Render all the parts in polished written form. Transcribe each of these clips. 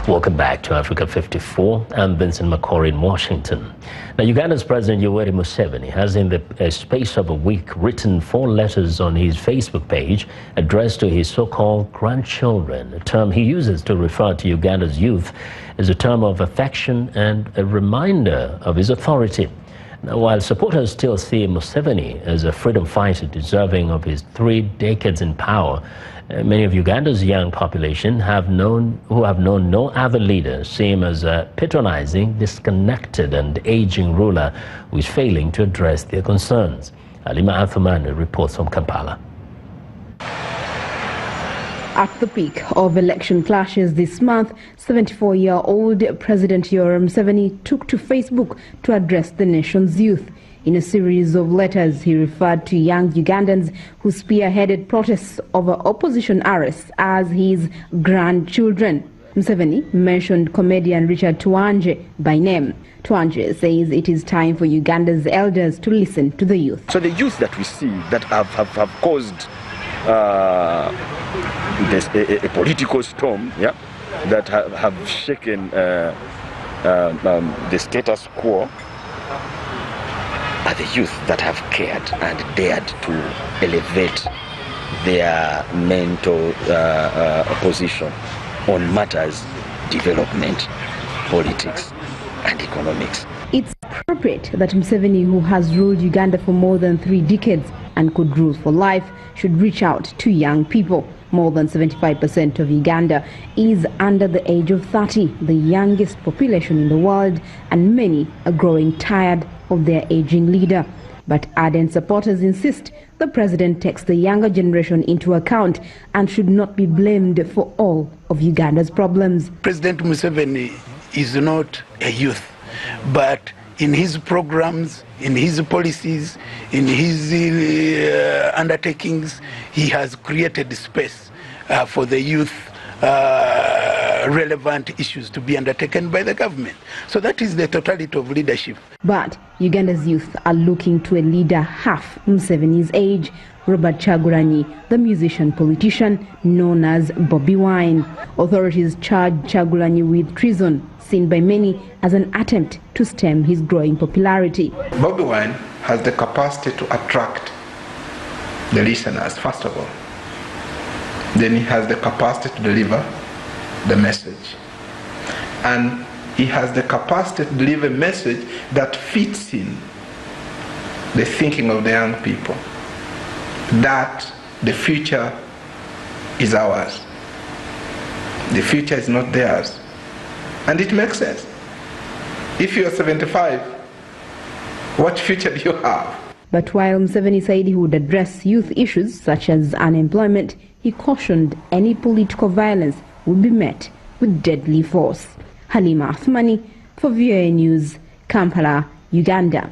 Welcome back to Africa 54. I'm Vincent McCory in Washington. Now, Uganda's President Yoweri Museveni has in the space of a week written 4 letters on his Facebook page addressed to his so-called grandchildren, a term he uses to refer to Uganda's youth as a term of affection and a reminder of his authority. Now, while supporters still see Museveni as a freedom fighter deserving of his 3 decades in power, many of Uganda's young population who have known no other leader see him as a patronizing, disconnected and aging ruler who is failing to address their concerns. Halima Athumani reports from Kampala. At the peak of election clashes this month, 74-year-old President Yoweri Museveni took to Facebook to address the nation's youth. In a series of letters, he referred to young Ugandans who spearheaded protests over opposition arrests as his grandchildren. Museveni mentioned comedian Richard Tuwanje by name. Tuwanje says it is time for Uganda's elders to listen to the youth. So the youth that we see that have caused a political storm, that have shaken the status quo, are the youth that have cared and dared to elevate their mental position on matters development, politics and economics. It's appropriate that Museveni, who has ruled Uganda for more than 3 decades and could rule for life, should reach out to young people. More than 75% of Uganda is under the age of 30, the youngest population in the world, and many are growing tired of their aging leader. But ardent supporters insist the president takes the younger generation into account and should not be blamed for all of Uganda's problems. President Museveni is not a youth, but in his programs, in his policies, in his undertakings, he has created space for the youth relevant issues to be undertaken by the government. So that is the totality of leadership. But Uganda's youth are looking to a leader half Museveni's age, Robert Kyagulanyi, the musician-politician known as Bobby Wine. Authorities charge Kyagulanyi with treason, seen by many as an attempt to stem his growing popularity. Bobby Wine has the capacity to attract the listeners, first of all. Then he has the capacity to deliver the message. And he has the capacity to deliver a message that fits in the thinking of the young people, that the future is ours. The future is not theirs. And it makes sense. If you are 75, what future do you have? But while Museveni said he would address youth issues such as unemployment, he cautioned any political violence would be met with deadly force. Halima Athumani for VOA News, Kampala, Uganda.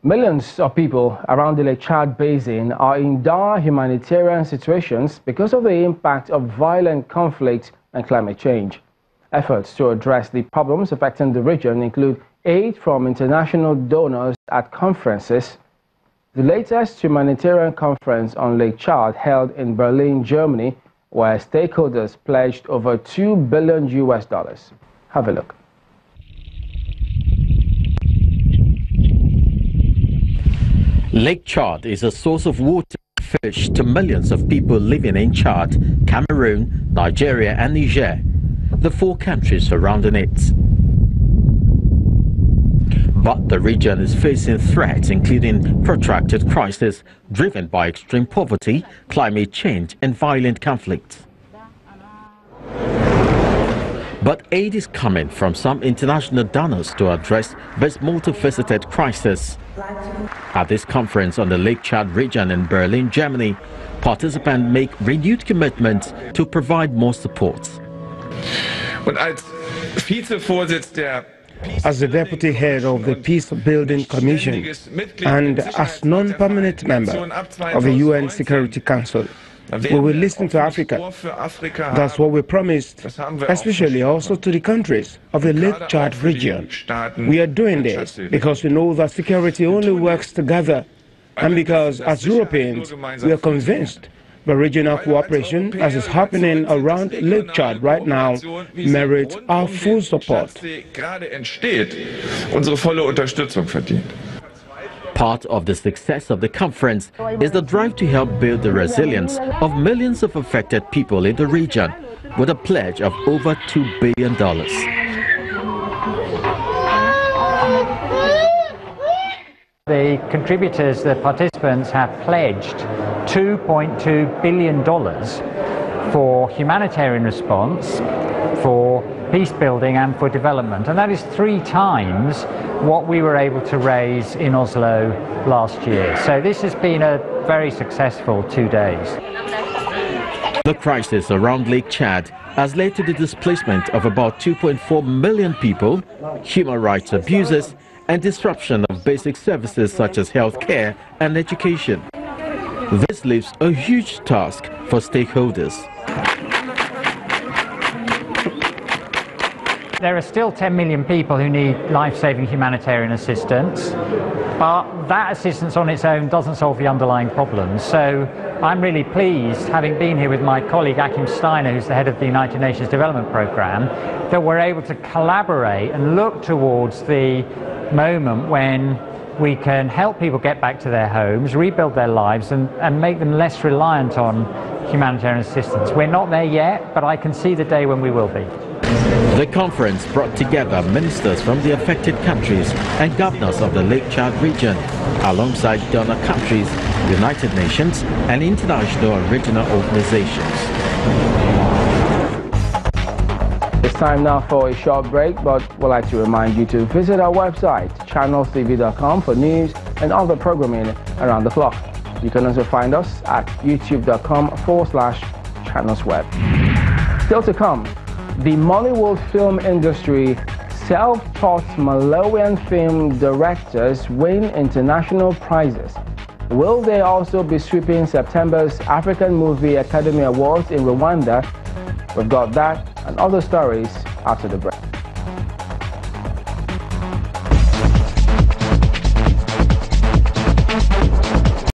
Millions of people around the Lake Chad Basin are in dire humanitarian situations because of the impact of violent conflict and climate change. Efforts to address the problems affecting the region include aid from international donors at conferences. The latest humanitarian conference on Lake Chad held in Berlin, Germany, where stakeholders pledged over $2 billion. Have a look. Lake Chad is a source of water and fish to millions of people living in Chad, Cameroon, Nigeria and Niger, the 4 countries surrounding it. But the region is facing threats including protracted crisis driven by extreme poverty, climate change and violent conflict. But aid is coming from some international donors to address this multifaceted crisis. At this conference on the Lake Chad region in Berlin, Germany, participants make renewed commitments to provide more support. As the deputy head of the Peace Building Commission and as non-permanent member of the UN Security Council, we will listen to Africa. That's what we promised, especially also to the countries of the Lake Chad region. We are doing this because we know that security only works together, and because as Europeans we are convinced But regional cooperation, as is happening around Lake Chad right now, merits our full support. Part of the success of the conference is the drive to help build the resilience of millions of affected people in the region, with a pledge of over $2 billion. The contributors, the participants, have pledged $2.2 billion for humanitarian response, for peace building and for development. And that is 3 times what we were able to raise in Oslo last year. So this has been a very successful 2 days. The crisis around Lake Chad has led to the displacement of about 2.4 million people, human rights abuses, and disruption of basic services such as health care and education. This leaves a huge task for stakeholders. There are still 10 million people who need life-saving humanitarian assistance, but that assistance on its own doesn't solve the underlying problems. So I'm really pleased, having been here with my colleague Achim Steiner, who's the head of the United Nations Development Programme, that we're able to collaborate and look towards the moment when we can help people get back to their homes, rebuild their lives, and make them less reliant on humanitarian assistance. We're not there yet, but I can see the day when we will be. The conference brought together ministers from the affected countries and governors of the Lake Chad region, alongside donor countries, United Nations, and international and regional organizations. It's time now for a short break, but we'd like to remind you to visit our website, channelstv.com, for news and other programming around the clock. You can also find us at youtube.com/channelsweb. Still to come, the Mollywood film industry, self-taught Malawian film directors win international prizes. Will they also be sweeping September's African Movie Academy Awards in Rwanda? We've got that and other stories after the break.